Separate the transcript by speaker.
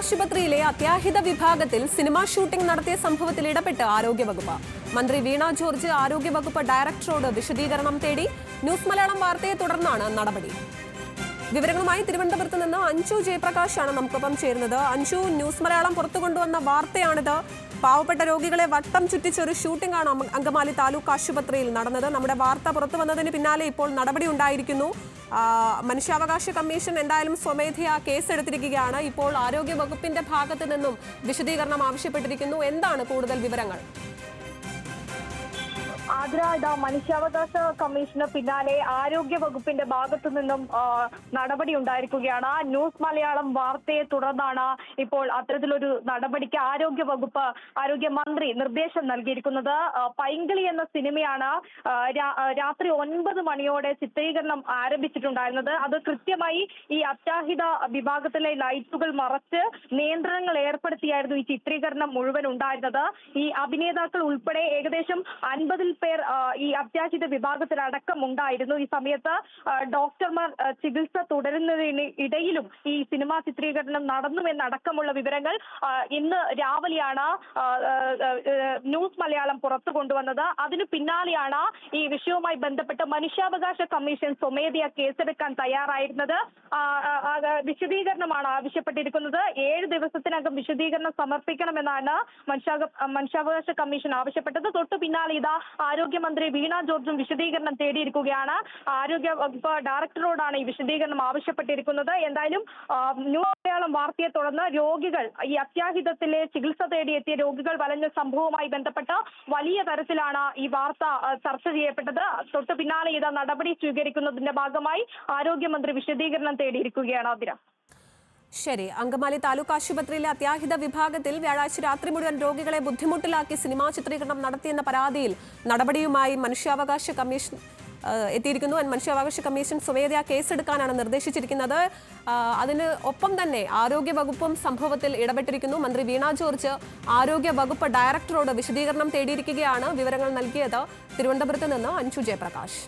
Speaker 1: ആശുപത്രിയിലെ അത്യാഹിത വിഭാഗത്തിൽ സിനിമാ ഷൂട്ടിംഗ് നടത്തിയ സംഭവത്തിൽ ഇടപെട്ട് ആരോഗ്യവകുപ്പ്. മന്ത്രി വീണ ജോർജ് ആരോഗ്യവകുപ്പ് ഡയറക്ടറോട് വിശദീകരണം തേടി. ന്യൂസ് മലയാളം വാർത്തയെ തുടർന്നാണ് നടപടി. വിവരങ്ങളുമായി തിരുവനന്തപുരത്ത് നിന്ന് അഞ്ജു ജയപ്രകാശാണ് നമുക്കൊപ്പം ചേരുന്നത്. അഞ്ജു, ന്യൂസ് മലയാളം പുറത്തു കൊണ്ടുവന്ന വാർത്തയാണിത്. പാവപ്പെട്ട രോഗികളെ വട്ടം ചുറ്റിച്ചൊരു ഷൂട്ടിംഗ് ആണ് അങ്കമാലി താലൂക്ക് ആശുപത്രിയിൽ നടന്നത്. നമ്മുടെ വാർത്ത പുറത്തു വന്നതിന് പിന്നാലെ ഇപ്പോൾ നടപടി ഉണ്ടായിരിക്കുന്നു. മനുഷ്യാവകാശ കമ്മീഷൻ എന്തായാലും സ്വമേധയാ കേസെടുത്തിരിക്കുകയാണ്. ഇപ്പോൾ ആരോഗ്യ വകുപ്പിന്റെ ഭാഗത്ത് നിന്നും വിശദീകരണം ആവശ്യപ്പെട്ടിരിക്കുന്നു. എന്താണ് കൂടുതൽ വിവരങ്ങൾ?
Speaker 2: മനുഷ്യാവകാശ കമ്മീഷന് പിന്നാലെ ആരോഗ്യ വകുപ്പിന്റെ ഭാഗത്തു നിന്നും നടപടി ഉണ്ടായിരിക്കുകയാണ്. ന്യൂസ് മലയാളം വാർത്തയെ തുടർന്നാണ് ഇപ്പോൾ അത്തരത്തിലൊരു നടപടിക്ക് ആരോഗ്യമന്ത്രി നിർദ്ദേശം നൽകിയിരിക്കുന്നത്. പൈങ്കിളി എന്ന സിനിമയാണ് രാത്രി 9 മണിയോടെ ചിത്രീകരണം ആരംഭിച്ചിട്ടുണ്ടായിരുന്നത്. അത് കൃത്യമായി ഈ അത്യാഹിത വിഭാഗത്തിലെ ലൈറ്റുകൾ മറച്ച് നിയന്ത്രണങ്ങൾ ഏർപ്പെടുത്തിയായിരുന്നു ഈ ചിത്രീകരണം മുഴുവൻ ഉണ്ടായിരുന്നത്. ഈ അഭിനേതാക്കൾ ഉൾപ്പെടെ ഏകദേശം 50 പേർ ഈ അത്യാഹിത വിഭാഗത്തിൽ അടക്കം ഉണ്ടായിരുന്നു. ഈ സമയത്ത് ഡോക്ടർമാർ ചികിത്സ തുടരുന്നതിന് ഇടയിലും ഈ സിനിമാ ചിത്രീകരണം നടന്നുവെന്നടക്കമുള്ള വിവരങ്ങൾ ഇന്ന് രാവിലെയാണ് ന്യൂസ് മലയാളം പുറത്തു കൊണ്ടുവന്നത്. അതിനു പിന്നാലെയാണ് ഈ വിഷയവുമായി ബന്ധപ്പെട്ട് മനുഷ്യാവകാശ കമ്മീഷൻ സ്വമേധയാ കേസെടുക്കാൻ തയ്യാറായിരുന്നത്. വിശദീകരണമാണ് ആവശ്യപ്പെട്ടിരിക്കുന്നത്. 7 ദിവസത്തിനകം വിശദീകരണം സമർപ്പിക്കണമെന്നാണ് മനുഷ്യാവകാശ കമ്മീഷൻ ആവശ്യപ്പെട്ടത്. തൊട്ടു പിന്നാലെ ഇതാ ആരോഗ്യമന്ത്രി വീണ ജോർജും വിശദീകരണം തേടിയിരിക്കുകയാണ്. ആരോഗ്യ വകുപ്പ് ഡയറക്ടറോടാണ് ഈ വിശദീകരണം ആവശ്യപ്പെട്ടിരിക്കുന്നത്. എന്തായാലും ന്യൂസ് മലയാളം വാർത്തയെ തുടർന്ന് രോഗികൾ, ഈ അത്യാഹിതത്തിലെ ചികിത്സ തേടിയെത്തിയ രോഗികൾ വലഞ്ഞ സംഭവവുമായി ബന്ധപ്പെട്ട് വലിയ തരത്തിലാണ് ഈ വാർത്ത ചർച്ച ചെയ്യപ്പെട്ടത്. തൊട്ടു പിന്നാലെ ഇതാ നടപടി സ്വീകരിക്കുന്നതിന്റെ ഭാഗമായി ആരോഗ്യമന്ത്രി വിശദീകരണം തേടിയിരിക്കുകയാണ്.
Speaker 1: ശരി, അങ്കമാലി താലൂക്ക് ആശുപത്രിയിലെ അത്യാഹിത വിഭാഗത്തിൽ വ്യാഴാഴ്ച രാത്രി മുഴുവൻ രോഗികളെ ബുദ്ധിമുട്ടിലാക്കി സിനിമാ ചിത്രീകരണം നടത്തിയെന്ന പരാതിയിൽ നടപടിയുമായി മനുഷ്യാവകാശ കമ്മീഷൻ എത്തിയിരിക്കുന്നു. മനുഷ്യാവകാശ കമ്മീഷൻ സ്വമേധയാ കേസെടുക്കാനാണ് നിർദ്ദേശിച്ചിരിക്കുന്നത്. അതിന് ഒപ്പം തന്നെ ആരോഗ്യ വകുപ്പും സംഭവത്തിൽ ഇടപെട്ടിരിക്കുന്നു. മന്ത്രി വീണ ജോർജ് ആരോഗ്യ വകുപ്പ് ഡയറക്ടറോട് വിശദീകരണം തേടിയിരിക്കുകയാണ്. വിവരങ്ങൾ നൽകിയത് തിരുവനന്തപുരത്ത് നിന്ന് അഞ്ജു ജയപ്രകാശ്.